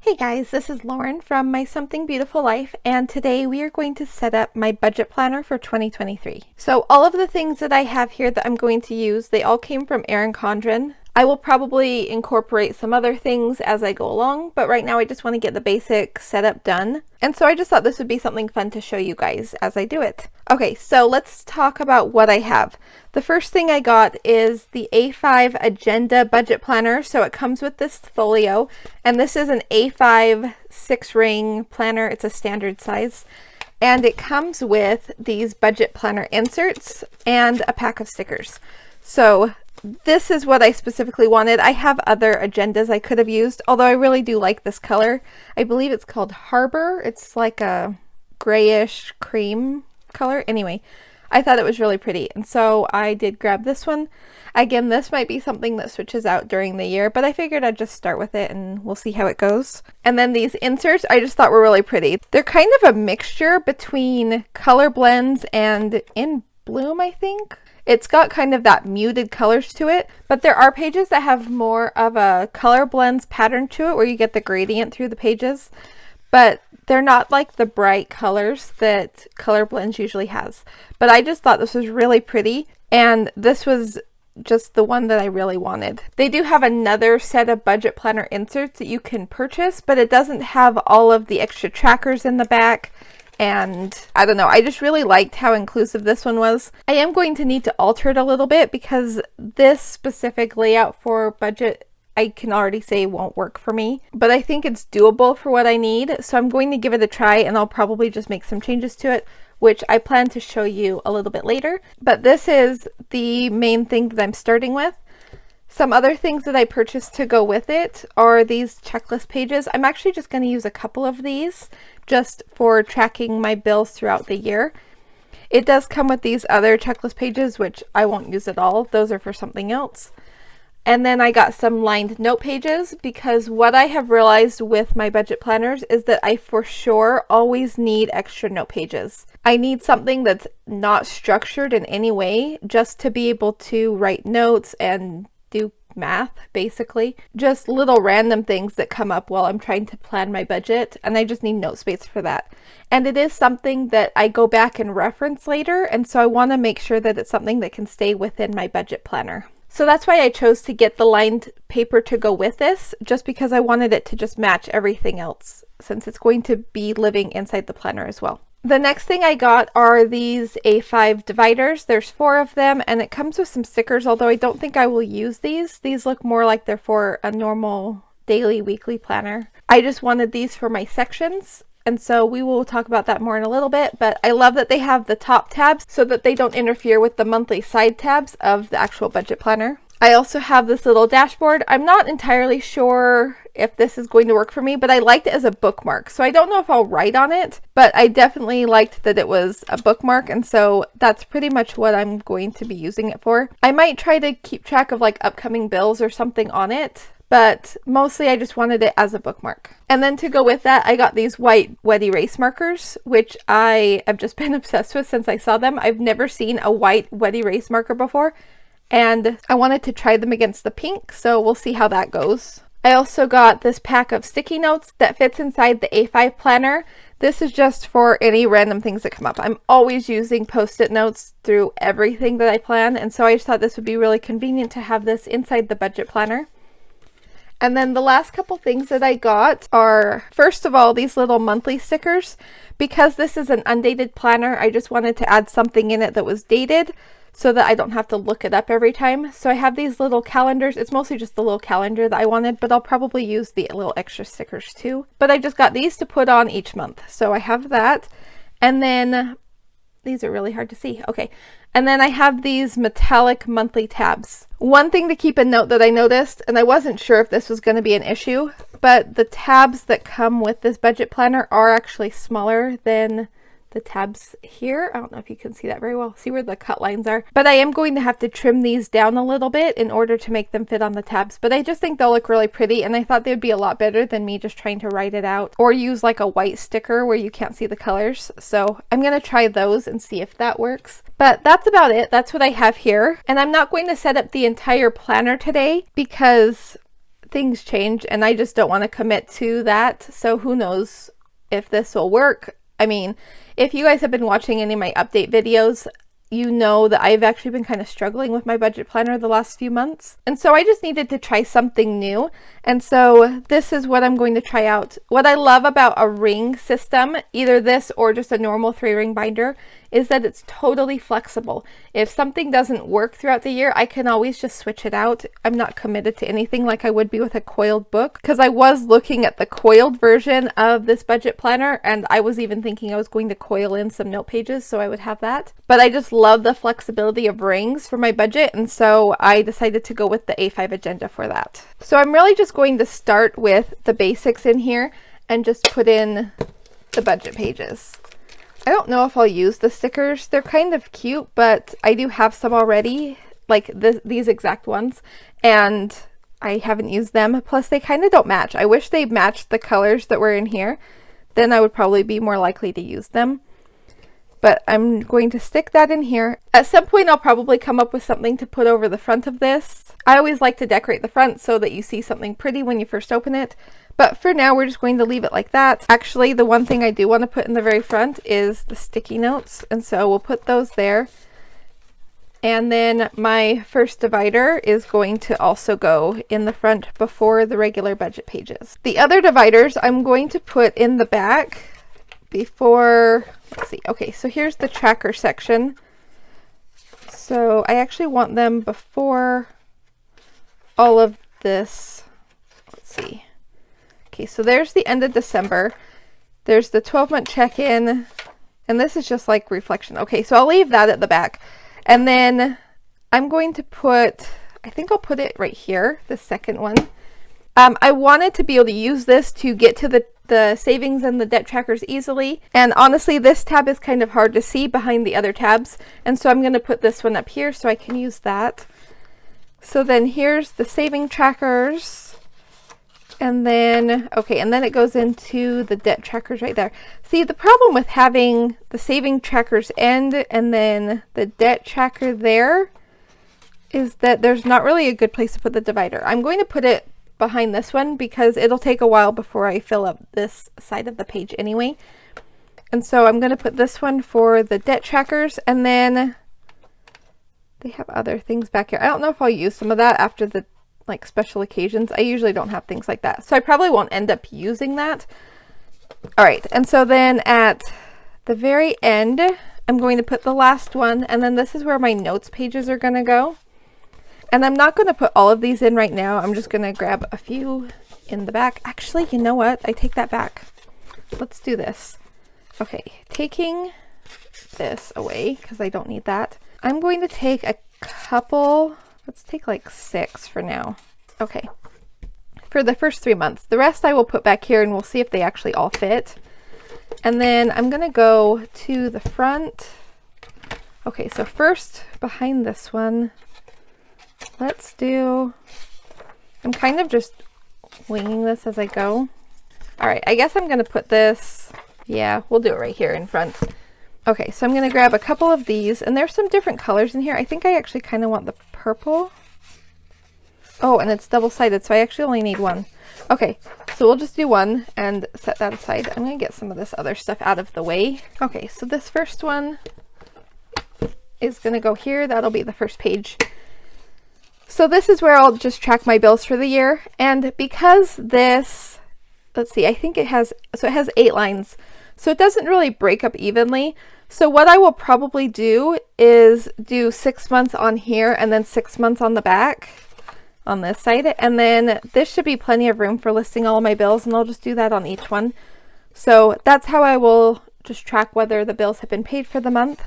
Hey guys, this is Lauren from My Something Beautiful Life, and today we are going to set up my budget planner for 2023. So all of the things that I have here that I'm going to use, they all came from Erin Condren. I will probably incorporate some other things as I go along, but right now I just want to get the basic setup done. And so I just thought this would be something fun to show you guys as I do it. Okay, so let's talk about what I have. The first thing I got is the A5 Agenda Budget Planner. So it comes with this folio, and this is an A5 6-ring planner. It's a standard size. And it comes with these budget planner inserts and a pack of stickers. So this is what I specifically wanted. I have other agendas I could have used, although I really do like this color. I believe it's called Harbor. It's like a grayish cream color. Anyway, I thought it was really pretty, and so I did grab this one. Again, this might be something that switches out during the year, but I figured I'd just start with it and we'll see how it goes. And then these inserts I just thought were really pretty. They're kind of a mixture between color blends and In Bloom, I think. It's got kind of that muted colors to it, but there are pages that have more of a color blends pattern to it where you get the gradient through the pages, but they're not like the bright colors that color blends usually has. But I just thought this was really pretty, and this was just the one that I really wanted. They do have another set of budget planner inserts that you can purchase, but it doesn't have all of the extra trackers in the back. And I don't know, I just really liked how inclusive this one was. I am going to need to alter it a little bit because this specific layout for budget, I can already say won't work for me, but I think it's doable for what I need. So I'm going to give it a try, and I'll probably just make some changes to it, which I plan to show you a little bit later. But this is the main thing that I'm starting with. Some other things that I purchased to go with it are these checklist pages. I'm actually just going to use a couple of these just for tracking my bills throughout the year. It does come with these other checklist pages, which I won't use at all. Those are for something else. And then I got some lined note pages because what I have realized with my budget planners is that I for sure always need extra note pages. I need something that's not structured in any way just to be able to write notes and do math, basically. Just little random things that come up while I'm trying to plan my budget, and I just need note space for that. And it is something that I go back and reference later, and so I want to make sure that it's something that can stay within my budget planner. So that's why I chose to get the lined paper to go with this, just because I wanted it to just match everything else, since it's going to be living inside the planner as well. The next thing I got are these A5 dividers. There's 4 of them, and it comes with some stickers, although I don't think I will use these. These look more like they're for a normal daily, weekly planner. I just wanted these for my sections, and so we will talk about that more in a little bit, but I love that they have the top tabs so that they don't interfere with the monthly side tabs of the actual budget planner. I also have this little dashboard. I'm not entirely sure if this is going to work for me, but I liked it as a bookmark. So I don't know if I'll write on it, but I definitely liked that it was a bookmark, and so that's pretty much what I'm going to be using it for. I might try to keep track of like upcoming bills or something on it, but mostly I just wanted it as a bookmark. And then to go with that, I got these white wet erase markers, which I have just been obsessed with since I saw them. I've never seen a white wet erase marker before, and I wanted to try them against the pink, so we'll see how that goes. I also got this pack of sticky notes that fits inside the A5 planner. This is just for any random things that come up. I'm always using post-it notes through everything that I plan, and so I just thought this would be really convenient to have this inside the budget planner. And then the last couple things that I got are, first of all, these little monthly stickers. Because this is an undated planner, I just wanted to add something in it that was dated so that I don't have to look it up every time. So I have these little calendars. It's mostly just the little calendar that I wanted, but I'll probably use the little extra stickers too. But I just got these to put on each month. So I have that. And then these are really hard to see. Okay. And then I have these metallic monthly tabs. One thing to keep a note that I noticed, and I wasn't sure if this was going to be an issue, but the tabs that come with this budget planner are actually smaller than the tabs here. I don't know if you can see that very well. See where the cut lines are? But I am going to have to trim these down a little bit in order to make them fit on the tabs. But I just think they'll look really pretty, and I thought they would be a lot better than me just trying to write it out or use like a white sticker where you can't see the colors. So I'm going to try those and see if that works. But that's about it. That's what I have here. And I'm not going to set up the entire planner today because things change and I just don't want to commit to that. So who knows if this will work. I mean, if you guys have been watching any of my update videos, you know that I've actually been kind of struggling with my budget planner the last few months. And so I just needed to try something new. And so this is what I'm going to try out. What I love about a ring system, either this or just a normal 3-ring binder, is that it's totally flexible. If something doesn't work throughout the year, I can always just switch it out. I'm not committed to anything like I would be with a coiled book, because I was looking at the coiled version of this budget planner, and I was even thinking I was going to coil in some note pages so I would have that. But I just love the flexibility of rings for my budget, and so I decided to go with the A5 agenda for that. So I'm really just going to start with the basics in here and just put in the budget pages. I don't know if I'll use the stickers. They're kind of cute, but I do have some already, like these exact ones, and I haven't used them. Plus, they kind of don't match. I wish they matched the colors that were in here. Then I would probably be more likely to use them. But I'm going to stick that in here. At some point, I'll probably come up with something to put over the front of this. I always like to decorate the front so that you see something pretty when you first open it. But for now, we're just going to leave it like that. Actually, the one thing I do want to put in the very front is the sticky notes. And so we'll put those there. And then my first divider is going to also go in the front before the regular budget pages. The other dividers I'm going to put in the back before, let's see. Okay, so here's the tracker section. So I actually want them before all of this. Let's see. Okay, so there's the end of December. There's the 12-month check-in, and this is just like reflection. Okay, so I'll leave that at the back. And then I'm going to put, I think I'll put it right here, the second one. I wanted to be able to use this to get to the savings and the debt trackers easily. And honestly, this tab is kind of hard to see behind the other tabs. And so I'm going to put this one up here so I can use that. So then here's the saving trackers. And then, okay, and then it goes into the debt trackers right there. See, the problem with having the saving trackers end and then the debt tracker there is that there's not really a good place to put the divider. I'm going to put it behind this one because it'll take a while before I fill up this side of the page anyway. And so I'm going to put this one for the debt trackers, and then they have other things back here. I don't know if I'll use some of that after the like special occasions. I usually don't have things like that, so I probably won't end up using that. All right, and so then at the very end, I'm going to put the last one, and then this is where my notes pages are going to go. And I'm not going to put all of these in right now. I'm just going to grab a few in the back. Actually, you know what? I take that back. Let's do this. Okay, taking this away because I don't need that. I'm going to take a couple. Let's take like 6 for now. Okay, for the first 3 months. The rest I will put back here and we'll see if they actually all fit. And then I'm gonna go to the front. Okay, so first behind this one, let's do, I'm kind of just winging this as I go. All right, I guess I'm gonna put this, yeah, we'll do it right here in front. Okay, so I'm going to grab a couple of these, and there's some different colors in here. I think I actually kind of want the purple. Oh, and it's double-sided, so I actually only need one. Okay, so we'll just do one and set that aside. I'm going to get some of this other stuff out of the way. Okay, so this first one is going to go here. That'll be the first page. So this is where I'll just track my bills for the year. And because this, let's see, I think it has 8 lines. So it doesn't really break up evenly. So what I will probably do is do 6 months on here and then 6 months on the back on this side. And then this should be plenty of room for listing all of my bills, and I'll just do that on each one. So that's how I will just track whether the bills have been paid for the month.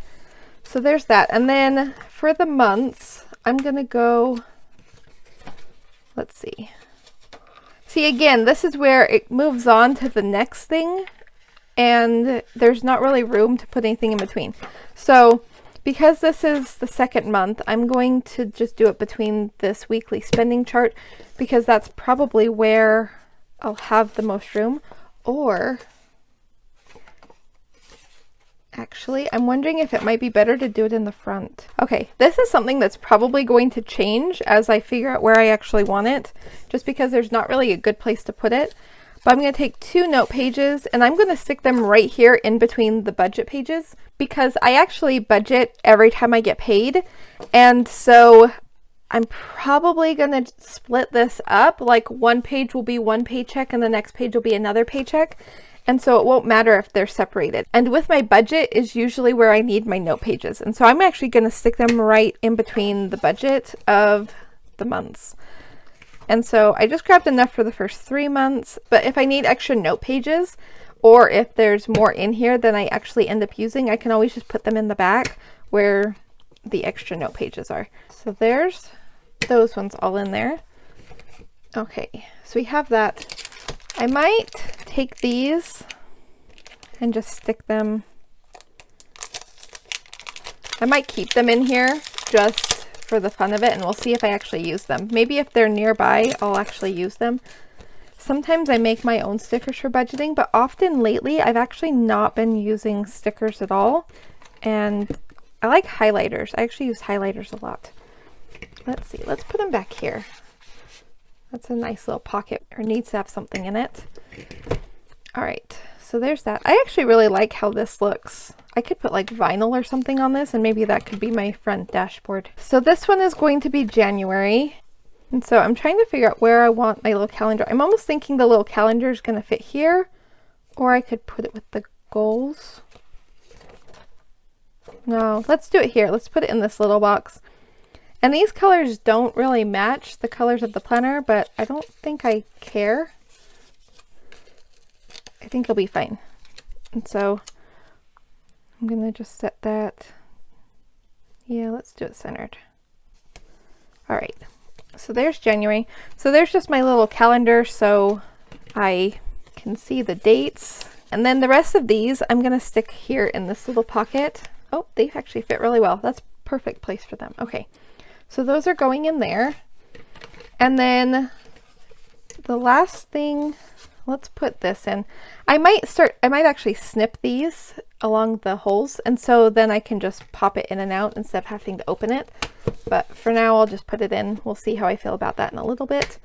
So there's that. And then for the months, I'm going to go, let's see. See, again, this is where it moves on to the next thing, and there's not really room to put anything in between. So because this is the second month, I'm going to just do it between this weekly spending chart, because that's probably where I'll have the most room. Or Actually, I'm wondering if it might be better to do it in the front. Okay, this is something that's probably going to change as I figure out where I actually want it, just because there's not really a good place to put it. But I'm going to take 2 note pages and I'm going to stick them right here in between the budget pages, because I actually budget every time I get paid. And so I'm probably going to split this up, like one page will be one paycheck and the next page will be another paycheck. And so it won't matter if they're separated. And with my budget is usually where I need my note pages. And so I'm actually going to stick them right in between the budget of the months. And so I just grabbed enough for the first 3 months. But if I need extra note pages, or if there's more in here than I actually end up using, I can always just put them in the back where the extra note pages are. So there's those ones all in there. Okay, so we have that. I might take these and just stick them. I might keep them in here just for the fun of it, and we'll see if I actually use them. Maybe if they're nearby, I'll actually use them. Sometimes I make my own stickers for budgeting, but often lately I've actually not been using stickers at all. And I like highlighters. I actually use highlighters a lot. Let's see, let's put them back here. That's a nice little pocket, or needs to have something in it. All right, so there's that. I actually really like how this looks. I could put like vinyl or something on this, and maybe that could be my front dashboard. So this one is going to be January. And so I'm trying to figure out where I want my little calendar. I'm almost thinking the little calendar is going to fit here, or I could put it with the goals. No, let's do it here. Let's put it in this little box. And these colors don't really match the colors of the planner, but I don't think I care. I think it'll be fine. And so I'm going to just set that. Yeah, let's do it centered. All right. So there's January. So there's just my little calendar so I can see the dates. And then the rest of these I'm going to stick here in this little pocket. Oh, they actually fit really well. That's perfect place for them. Okay. So those are going in there. And then the last thing, let's put this in. I might actually snip these along the holes, and so then I can just pop it in and out instead of having to open it. But for now, I'll just put it in. We'll see how I feel about that in a little bit.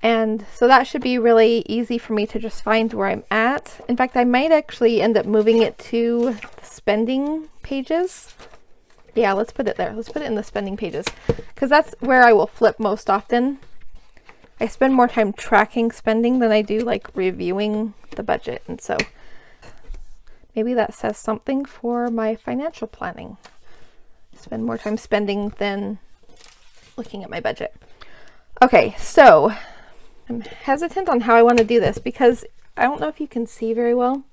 And so that should be really easy for me to just find where I'm at. In fact, I might actually end up moving it to the spending pages. Yeah, let's put it there. Let's put it in the spending pages, because that's where I will flip most often. I spend more time tracking spending than I do like reviewing the budget. And so maybe that says something for my financial planning. I spend more time spending than looking at my budget. Okay, so I'm hesitant on how I want to do this because I don't know if you can see very well.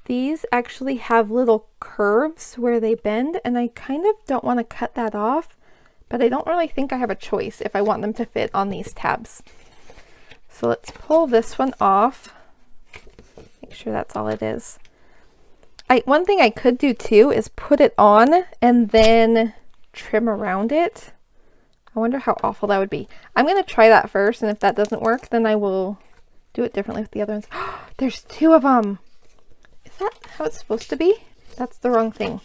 These actually have little curves where they bend, and I kind of don't want to cut that off, but I don't really think I have a choice if I want them to fit on these tabs. So let's pull this one off. Make sure that's all it is. One thing I could do too is put it on and then trim around it. I wonder how awful that would be. I'm going to try that first, and if that doesn't work, then I will do it differently with the other ones. There's 2 of them. Is that how it's supposed to be? That's the wrong thing.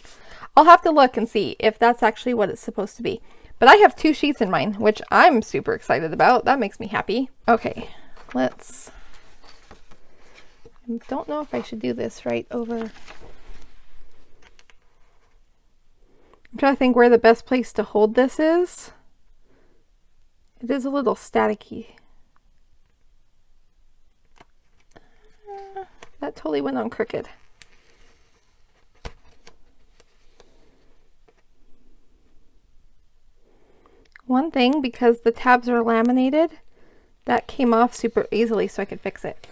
I'll have to look and see if that's actually what it's supposed to be. But I have 2 sheets in mine, which I'm super excited about. That makes me happy. Okay, let's... I don't know if I should do this right over... I'm trying to think where the best place to hold this is. It is a little staticky. That totally went on crooked. One thing, because the tabs are laminated, that came off super easily so I could fix it.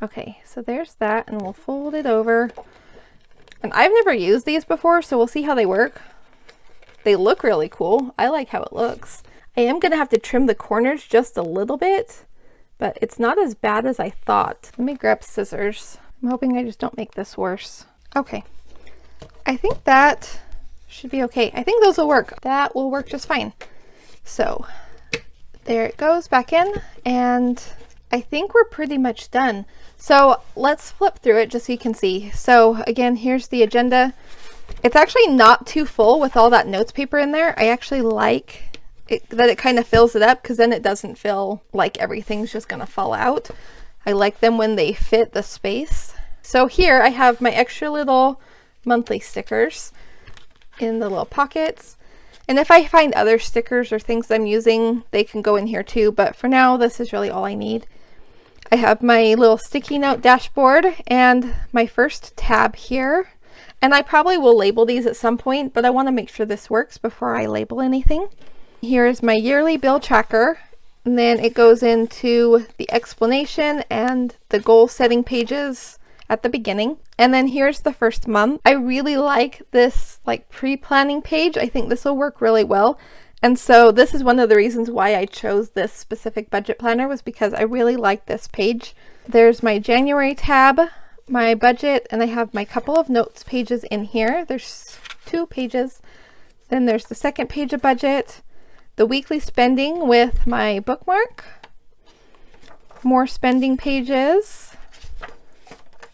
Okay, so there's that, and we'll fold it over. And I've never used these before, so we'll see how they work. They look really cool. I like how it looks. I am going to have to trim the corners just a little bit, but it's not as bad as I thought. Let me grab scissors. I'm hoping I just don't make this worse. Okay, I think that should be okay. I think those will work. That will work just fine. So there it goes back in, and I think we're pretty much done. So let's flip through it just so you can see. So again, here's the agenda. It's actually not too full with all that notes paper in there. I actually like it, that it kind of fills it up, because then it doesn't feel like everything's just gonna fall out. I like them when they fit the space. So here I have my extra little monthly stickers in the little pockets. And if I find other stickers or things I'm using, they can go in here too. But for now, this is really all I need. I have my little sticky note dashboard and my first tab here. And I probably will label these at some point, but I want to make sure this works before I label anything. Here's my yearly bill tracker. And then it goes into the explanation and the goal setting pages at the beginning. And then here's the first month. I really like this like pre-planning page. I think this will work really well. And so this is one of the reasons why I chose this specific budget planner, was because I really like this page. There's my January tab, my budget, and I have my couple of notes pages in here. There's 2 pages. Then there's the second page of budget, the weekly spending with my bookmark, more spending pages,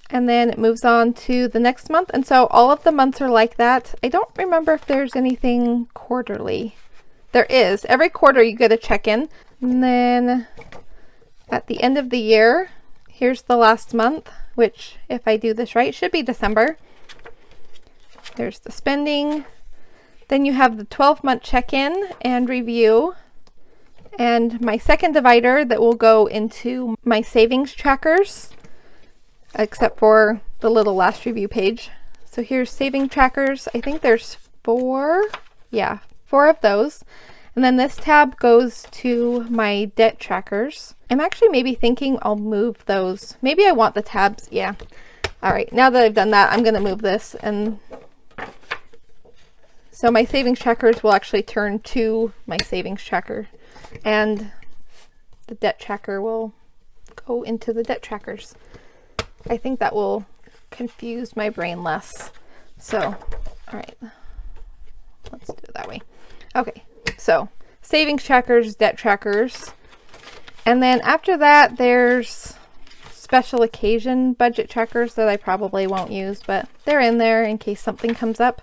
and then it moves on to the next month. And so all of the months are like that. I don't remember if there's anything quarterly. There is. Every quarter you get a check-in. And then at the end of the year, here's the last month, which, if I do this right, should be December. There's the spending. Then you have the 12-month check-in and review. And my second divider that will go into my savings trackers, except for the little last review page. So here's saving trackers. I think there's 4. Yeah, 4 of those. And then this tab goes to my debt trackers. I'm actually maybe thinking I'll move those. Maybe I want the tabs. Yeah. All right. Now that I've done that, I'm going to move this. And so my savings trackers will actually turn to my savings tracker. And the debt tracker will go into the debt trackers. I think that will confuse my brain less. So, all right. Let's do it that way. Okay. So savings trackers, debt trackers, and then after that there's special occasion budget trackers that I probably won't use, but they're in there in case something comes up.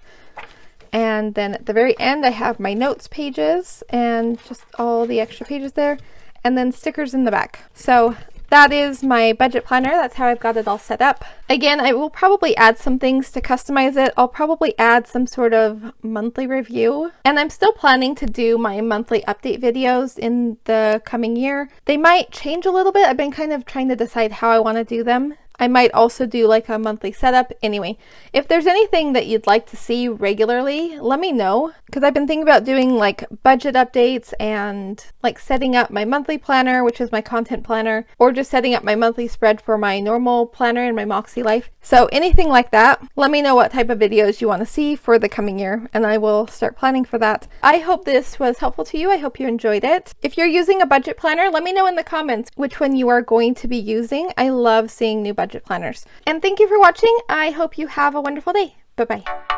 And then at the very end I have my notes pages and just all the extra pages there, and then stickers in the back. So that is my budget planner. That's how I've got it all set up. Again, I will probably add some things to customize it. I'll probably add some sort of monthly review. And I'm still planning to do my monthly update videos in the coming year. They might change a little bit. I've been kind of trying to decide how I want to do them. I might also do like a monthly setup. Anyway, if there's anything that you'd like to see regularly, let me know, because I've been thinking about doing like budget updates and like setting up my monthly planner, which is my content planner, or just setting up my monthly spread for my normal planner and my Moxie Life. So anything like that, let me know what type of videos you want to see for the coming year, and I will start planning for that. I hope this was helpful to you. I hope you enjoyed it. If you're using a budget planner, let me know in the comments which one you are going to be using. I love seeing new budget planners. And thank you for watching. I hope you have a wonderful day. Bye-bye.